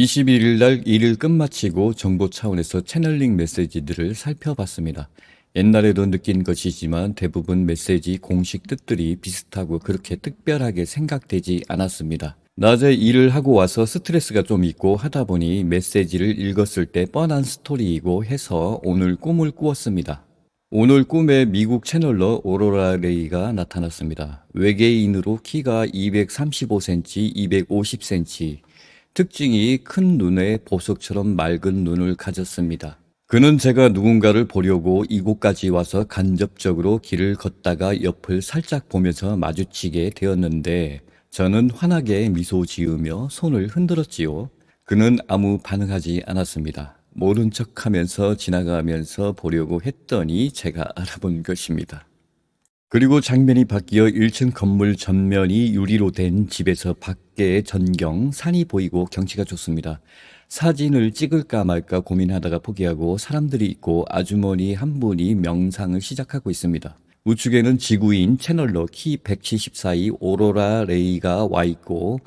21일 날 일을 끝마치고 정보 차원에서 채널링 메시지들을 살펴봤습니다. 옛날에도 느낀 것이지만 대부분 메시지 공식 뜻들이 비슷하고 그렇게 특별하게 생각되지 않았습니다. 낮에 일을 하고 와서 스트레스가 좀 있고 하다 보니 메시지를 읽었을 때 뻔한 스토리이고 해서 오늘 꿈을 꾸었습니다. 오늘 꿈에 미국 채널러 오로라 레이가 나타났습니다. 외계인으로 키가 235cm, 250cm, 특징이 큰 눈에 보석처럼 맑은 눈을 가졌습니다. 그는 제가 누군가를 보려고 이곳까지 와서 간접적으로 길을 걷다가 옆을 살짝 보면서 마주치게 되었는데 저는 환하게 미소 지으며 손을 흔들었지요. 그는 아무 반응하지 않았습니다. 모른 척하면서 지나가면서 보려고 했더니 제가 알아본 것입니다. 그리고 장면이 바뀌어 1층 건물 전면이 유리로 된 집에서 밖에 전경, 산이 보이고 경치가 좋습니다. 사진을 찍을까 말까 고민하다가 포기하고 사람들이 있고 아주머니 한 분이 명상을 시작하고 있습니다. 우측에는 지구인 채널러 키 174의 오로라 레이가 와 있고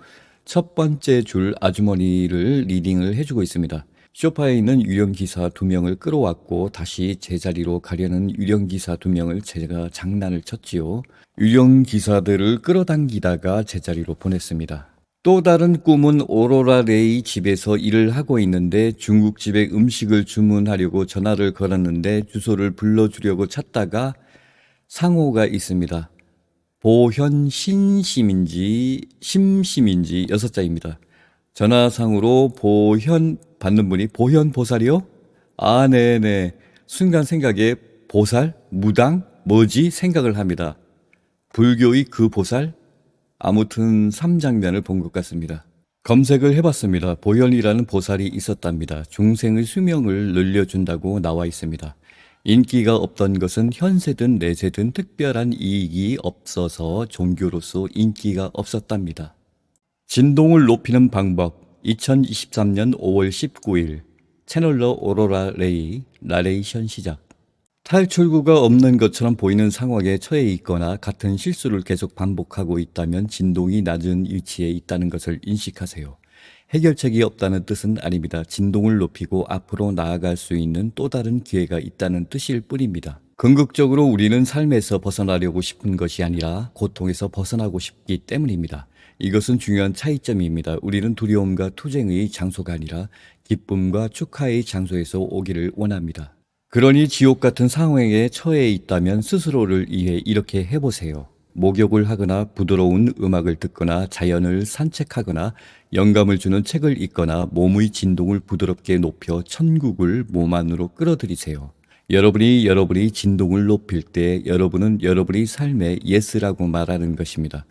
첫 번째 줄 아주머니를 리딩을 해주고 있습니다. 소파에 있는 유령기사 2명을 끌어왔고 다시 제자리로 가려는 유령기사 2명을 제가 장난을 쳤지요. 유령기사들을 끌어당기다가 제자리로 보냈습니다. 또 다른 꿈은 오로라 레이 집에서 일을 하고 있는데 중국집에 음식을 주문하려고 전화를 걸었는데 주소를 불러주려고 찾다가 상호가 있습니다. 보현신심인지 심심인지 6자입니다. 전화상으로 보현 받는 분이 보현보살이요? 아, 네네. 순간 생각에 보살? 무당? 뭐지? 생각을 합니다. 불교의 그 보살? 아무튼 3장면을 본 것 같습니다. 검색을 해봤습니다. 보현이라는 보살이 있었답니다. 중생의 수명을 늘려준다고 나와 있습니다. 인기가 없던 것은 현세든 내세든 특별한 이익이 없어서 종교로서 인기가 없었답니다. 진동을 높이는 방법 2023년 5월 19일 채널러 오로라 레이 나레이션 시작. 탈출구가 없는 것처럼 보이는 상황에 처해 있거나 같은 실수를 계속 반복하고 있다면 진동이 낮은 위치에 있다는 것을 인식하세요. 해결책이 없다는 뜻은 아닙니다. 진동을 높이고 앞으로 나아갈 수 있는 또 다른 기회가 있다는 뜻일 뿐입니다. 궁극적으로 우리는 삶에서 벗어나려고 싶은 것이 아니라 고통에서 벗어나고 싶기 때문입니다. 이것은 중요한 차이점입니다. 우리는 두려움과 투쟁의 장소가 아니라 기쁨과 축하의 장소에서 오기를 원합니다. 그러니 지옥 같은 상황에 처해 있다면 스스로를 위해 이렇게 해보세요. 목욕을 하거나 부드러운 음악을 듣거나 자연을 산책하거나 영감을 주는 책을 읽거나 몸의 진동을 부드럽게 높여 천국을 몸 안으로 끌어들이세요. 여러분이 진동을 높일 때 여러분은 여러분의 삶에 예스라고 말하는 것입니다.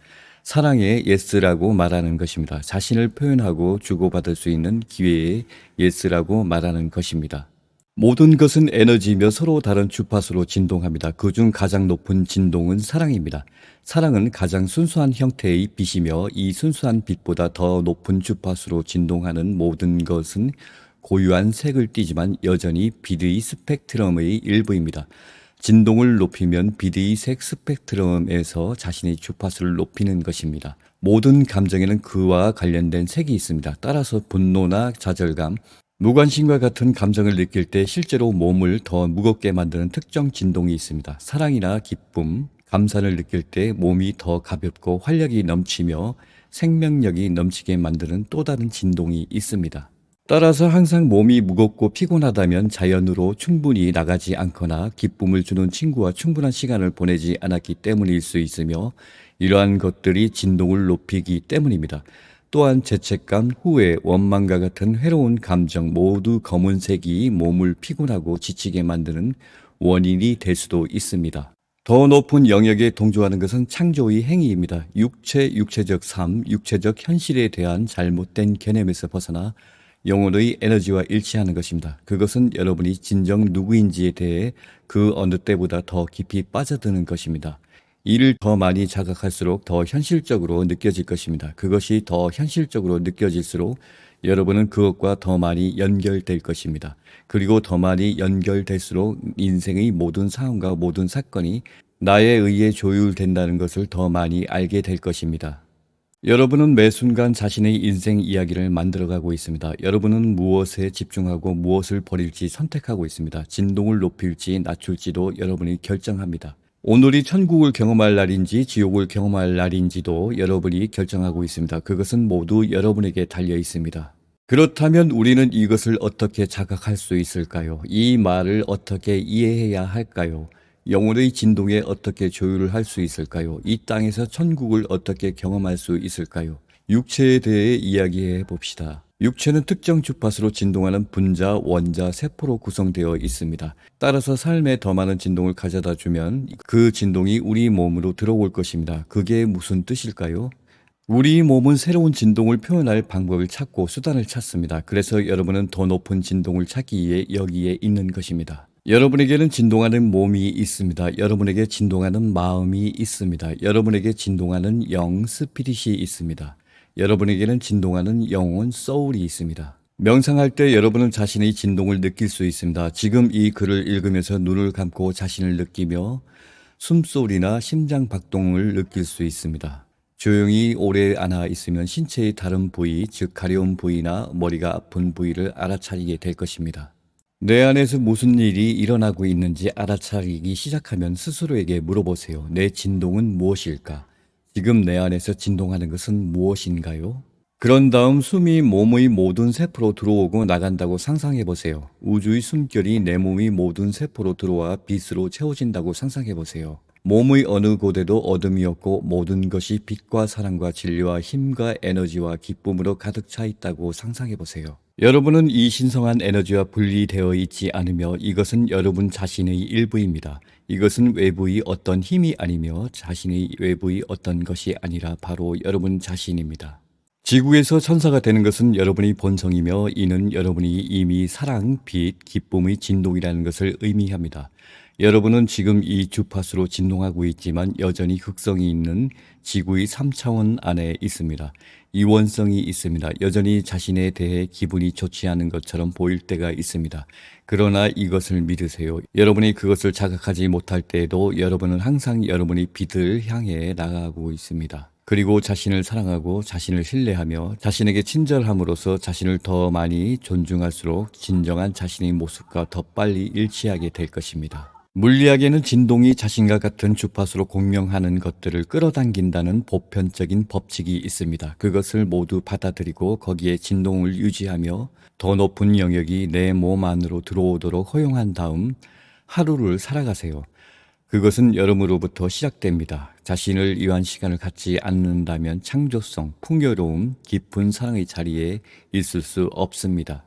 사랑에 예스라고 말하는 것입니다. 자신을 표현하고 주고받을 수 있는 기회에 예스라고 말하는 것입니다. 모든 것은 에너지이며 서로 다른 주파수로 진동합니다. 그중 가장 높은 진동은 사랑입니다. 사랑은 가장 순수한 형태의 빛이며 이 순수한 빛보다 더 높은 주파수로 진동하는 모든 것은 고유한 색을 띠지만 여전히 빛의 스펙트럼의 일부입니다. 진동을 높이면 빛의 색 스펙트럼에서 자신의 주파수를 높이는 것입니다. 모든 감정에는 그와 관련된 색이 있습니다. 따라서 분노나 좌절감, 무관심과 같은 감정을 느낄 때 실제로 몸을 더 무겁게 만드는 특정 진동이 있습니다. 사랑이나 기쁨, 감사를 느낄 때 몸이 더 가볍고 활력이 넘치며 생명력이 넘치게 만드는 또 다른 진동이 있습니다. 따라서 항상 몸이 무겁고 피곤하다면 자연으로 충분히 나가지 않거나 기쁨을 주는 친구와 충분한 시간을 보내지 않았기 때문일 수 있으며 이러한 것들이 진동을 높이기 때문입니다. 또한 죄책감, 후회, 원망과 같은 해로운 감정 모두 검은색이 몸을 피곤하고 지치게 만드는 원인이 될 수도 있습니다. 더 높은 영역에 동조하는 것은 창조의 행위입니다. 육체적 삶, 육체적 현실에 대한 잘못된 개념에서 벗어나 영혼의 에너지와 일치하는 것입니다. 그것은 여러분이 진정 누구인지에 대해 그 어느 때보다 더 깊이 빠져드는 것입니다. 이를 더 많이 자각할수록 더 현실적으로 느껴질 것입니다. 그것이 더 현실적으로 느껴질수록 여러분은 그것과 더 많이 연결될 것입니다. 그리고 더 많이 연결될수록 인생의 모든 상황과 모든 사건이 나에 의해 조율된다는 것을 더 많이 알게 될 것입니다. 여러분은 매 순간 자신의 인생 이야기를 만들어가고 있습니다. 여러분은 무엇에 집중하고 무엇을 버릴지 선택하고 있습니다. 진동을 높일지 낮출지도 여러분이 결정합니다. 오늘이 천국을 경험할 날인지 지옥을 경험할 날인지도 여러분이 결정하고 있습니다. 그것은 모두 여러분에게 달려 있습니다. 그렇다면 우리는 이것을 어떻게 자각할 수 있을까요? 이 말을 어떻게 이해해야 할까요? 영혼의 진동에 어떻게 조율을 할 수 있을까요? 이 땅에서 천국을 어떻게 경험할 수 있을까요? 육체에 대해 이야기해 봅시다. 육체는 특정 주파수로 진동하는 분자, 원자, 세포로 구성되어 있습니다. 따라서 삶에 더 많은 진동을 가져다 주면 그 진동이 우리 몸으로 들어올 것입니다. 그게 무슨 뜻일까요? 우리 몸은 새로운 진동을 표현할 방법을 찾고 수단을 찾습니다. 그래서 여러분은 더 높은 진동을 찾기 위해 여기에 있는 것입니다. 여러분에게는 진동하는 몸이 있습니다. 여러분에게 진동하는 마음이 있습니다. 여러분에게 진동하는 영, 스피릿이 있습니다. 여러분에게는 진동하는 영혼, 소울이 있습니다. 명상할 때 여러분은 자신의 진동을 느낄 수 있습니다. 지금 이 글을 읽으면서 눈을 감고 자신을 느끼며 숨소리나 심장 박동을 느낄 수 있습니다. 조용히 오래 앉아 있으면 신체의 다른 부위, 즉 가려운 부위나 머리가 아픈 부위를 알아차리게 될 것입니다. 내 안에서 무슨 일이 일어나고 있는지 알아차리기 시작하면 스스로에게 물어보세요. 내 진동은 무엇일까? 지금 내 안에서 진동하는 것은 무엇인가요? 그런 다음 숨이 몸의 모든 세포로 들어오고 나간다고 상상해 보세요. 우주의 숨결이 내 몸의 모든 세포로 들어와 빛으로 채워진다고 상상해 보세요. 몸의 어느 곳에도 어둠이 없고 모든 것이 빛과 사랑과 진리와 힘과 에너지와 기쁨으로 가득 차 있다고 상상해 보세요. 여러분은 이 신성한 에너지와 분리되어 있지 않으며 이것은 여러분 자신의 일부입니다. 이것은 외부의 어떤 힘이 아니며 자신의 외부의 어떤 것이 아니라 바로 여러분 자신입니다. 지구에서 천사가 되는 것은 여러분의 본성이며 이는 여러분이 이미 사랑, 빛, 기쁨의 진동이라는 것을 의미합니다. 여러분은 지금 이 주파수로 진동하고 있지만 여전히 흑성이 있는 지구의 3차원 안에 있습니다. 이원성이 있습니다. 여전히 자신에 대해 기분이 좋지 않은 것처럼 보일 때가 있습니다. 그러나 이것을 믿으세요. 여러분이 그것을 자각하지 못할 때에도 여러분은 항상 여러분의 빛을 향해 나아가고 있습니다. 그리고 자신을 사랑하고 자신을 신뢰하며 자신에게 친절함으로써 자신을 더 많이 존중할수록 진정한 자신의 모습과 더 빨리 일치하게 될 것입니다. 물리학에는 진동이 자신과 같은 주파수로 공명하는 것들을 끌어당긴다는 보편적인 법칙이 있습니다. 그것을 모두 받아들이고 거기에 진동을 유지하며 더 높은 영역이 내 몸 안으로 들어오도록 허용한 다음 하루를 살아가세요. 그것은 여러분으로부터 시작됩니다. 자신을 위한 시간을 갖지 않는다면 창조성, 풍요로움, 깊은 사랑의 자리에 있을 수 없습니다.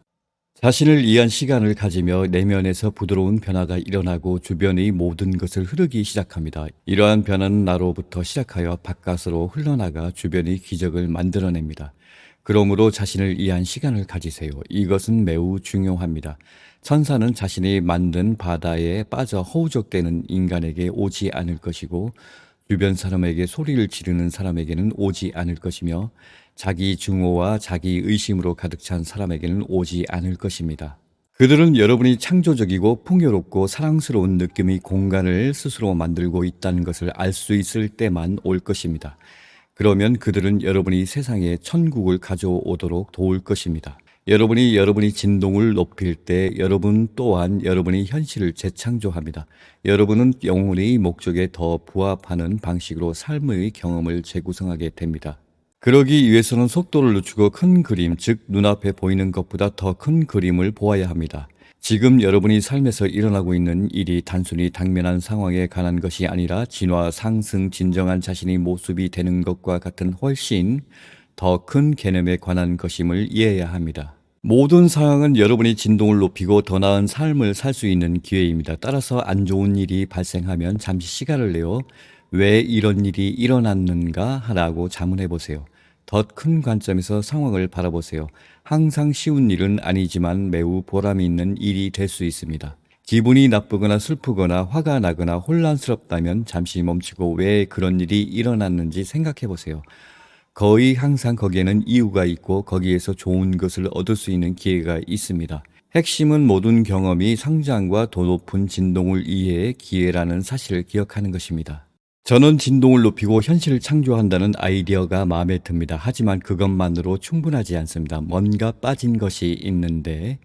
자신을 위한 시간을 가지며 내면에서 부드러운 변화가 일어나고 주변의 모든 것을 흐르기 시작합니다. 이러한 변화는 나로부터 시작하여 바깥으로 흘러나가 주변의 기적을 만들어냅니다. 그러므로 자신을 위한 시간을 가지세요. 이것은 매우 중요합니다. 천사는 자신이 만든 바다에 빠져 허우적대는 인간에게 오지 않을 것이고 주변 사람에게 소리를 지르는 사람에게는 오지 않을 것이며 자기 증오와 자기 의심으로 가득 찬 사람에게는 오지 않을 것입니다. 그들은 여러분이 창조적이고 풍요롭고 사랑스러운 느낌의 공간을 스스로 만들고 있다는 것을 알 수 있을 때만 올 것입니다. 그러면 그들은 여러분이 세상에 천국을 가져오도록 도울 것입니다. 여러분이 진동을 높일 때 여러분 또한 여러분의 현실을 재창조합니다. 여러분은 영혼의 목적에 더 부합하는 방식으로 삶의 경험을 재구성하게 됩니다. 그러기 위해서는 속도를 늦추고 큰 그림, 즉 눈앞에 보이는 것보다 더 큰 그림을 보아야 합니다. 지금 여러분이 삶에서 일어나고 있는 일이 단순히 당면한 상황에 관한 것이 아니라 진화, 상승, 진정한 자신의 모습이 되는 것과 같은 훨씬 더 큰 개념에 관한 것임을 이해해야 합니다. 모든 상황은 여러분이 진동을 높이고 더 나은 삶을 살 수 있는 기회입니다. 따라서 안 좋은 일이 발생하면 잠시 시간을 내어 왜 이런 일이 일어났는가 하라고 자문해 보세요. 더 큰 관점에서 상황을 바라보세요. 항상 쉬운 일은 아니지만 매우 보람이 있는 일이 될 수 있습니다. 기분이 나쁘거나 슬프거나 화가 나거나 혼란스럽다면 잠시 멈추고 왜 그런 일이 일어났는지 생각해 보세요. 거의 항상 거기에는 이유가 있고 거기에서 좋은 것을 얻을 수 있는 기회가 있습니다. 핵심은 모든 경험이 성장과 더 높은 진동을 이해의 기회라는 사실을 기억하는 것입니다. 전원 진동을 높이고 현실을 창조한다는 아이디어가 마음에 듭니다. 하지만 그것만으로 충분하지 않습니다. 뭔가 빠진 것이 있는데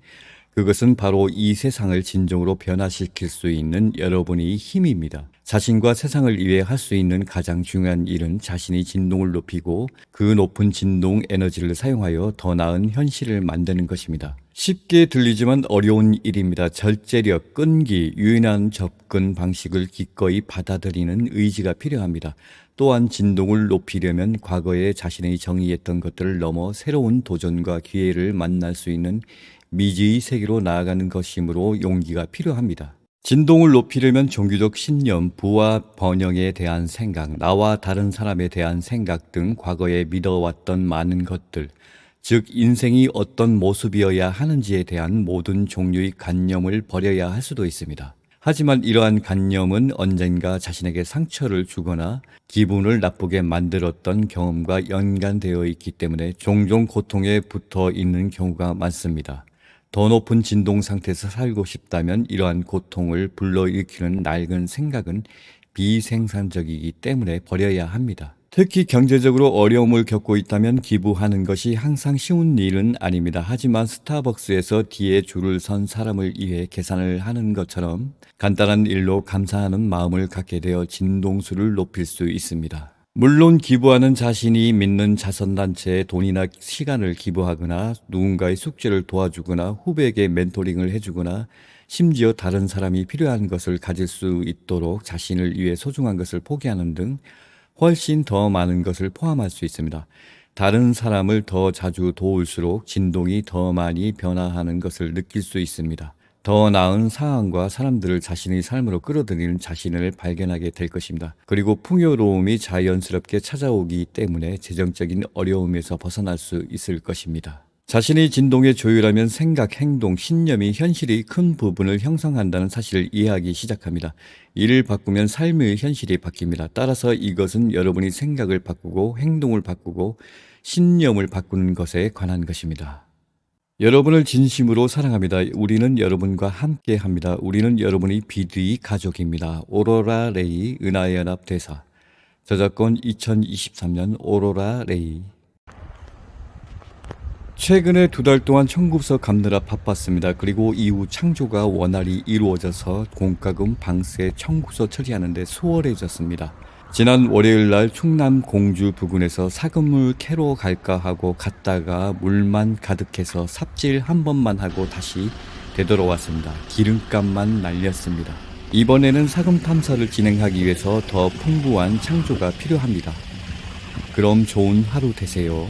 그것은 바로 이 세상을 진정으로 변화시킬 수 있는 여러분의 힘입니다. 자신과 세상을 위해 할 수 있는 가장 중요한 일은 자신이 진동을 높이고 그 높은 진동 에너지를 사용하여 더 나은 현실을 만드는 것입니다. 쉽게 들리지만 어려운 일입니다. 절제력, 끈기, 유연한 접근 방식을 기꺼이 받아들이는 의지가 필요합니다. 또한 진동을 높이려면 과거에 자신의 정의했던 것들을 넘어 새로운 도전과 기회를 만날 수 있는 미지의 세계로 나아가는 것이므로 용기가 필요합니다. 진동을 높이려면 종교적 신념, 부와 번영에 대한 생각, 나와 다른 사람에 대한 생각 등 과거에 믿어왔던 많은 것들, 즉 인생이 어떤 모습이어야 하는지에 대한 모든 종류의 관념을 버려야 할 수도 있습니다. 하지만 이러한 관념은 언젠가 자신에게 상처를 주거나 기분을 나쁘게 만들었던 경험과 연관되어 있기 때문에 종종 고통에 붙어 있는 경우가 많습니다. 더 높은 진동 상태에서 살고 싶다면 이러한 고통을 불러일으키는 낡은 생각은 비생산적이기 때문에 버려야 합니다. 특히 경제적으로 어려움을 겪고 있다면 기부하는 것이 항상 쉬운 일은 아닙니다. 하지만 스타벅스에서 뒤에 줄을 선 사람을 위해 계산을 하는 것처럼 간단한 일로 감사하는 마음을 갖게 되어 진동수를 높일 수 있습니다. 물론 기부하는 자신이 믿는 자선단체에 돈이나 시간을 기부하거나 누군가의 숙제를 도와주거나 후배에게 멘토링을 해주거나 심지어 다른 사람이 필요한 것을 가질 수 있도록 자신을 위해 소중한 것을 포기하는 등 훨씬 더 많은 것을 포함할 수 있습니다. 다른 사람을 더 자주 도울수록 진동이 더 많이 변화하는 것을 느낄 수 있습니다. 더 나은 상황과 사람들을 자신의 삶으로 끌어들이는 자신을 발견하게 될 것입니다. 그리고 풍요로움이 자연스럽게 찾아오기 때문에 재정적인 어려움에서 벗어날 수 있을 것입니다. 자신의 진동에 조율하면 생각, 행동, 신념이 현실의 큰 부분을 형성한다는 사실을 이해하기 시작합니다. 이를 바꾸면 삶의 현실이 바뀝니다. 따라서 이것은 여러분이 생각을 바꾸고 행동을 바꾸고 신념을 바꾸는 것에 관한 것입니다. 여러분을 진심으로 사랑합니다. 우리는 여러분과 함께 합니다. 우리는 여러분의 비두의 가족입니다. 오로라 레이 은하의 연합 대사. 저작권 2023년 오로라 레이. 최근에 2달 동안 청구서 갚느라 바빴습니다. 그리고 이후 창조가 원활히 이루어져서 공과금, 방세, 청구서 처리하는데 수월해졌습니다. 지난 월요일 날 충남 공주 부근에서 사금을 캐러 갈까 하고 갔다가 물만 가득해서 삽질 한 번만 하고 다시 되돌아왔습니다. 기름값만 날렸습니다. 이번에는 사금 탐사를 진행하기 위해서 더 풍부한 창조가 필요합니다. 그럼 좋은 하루 되세요.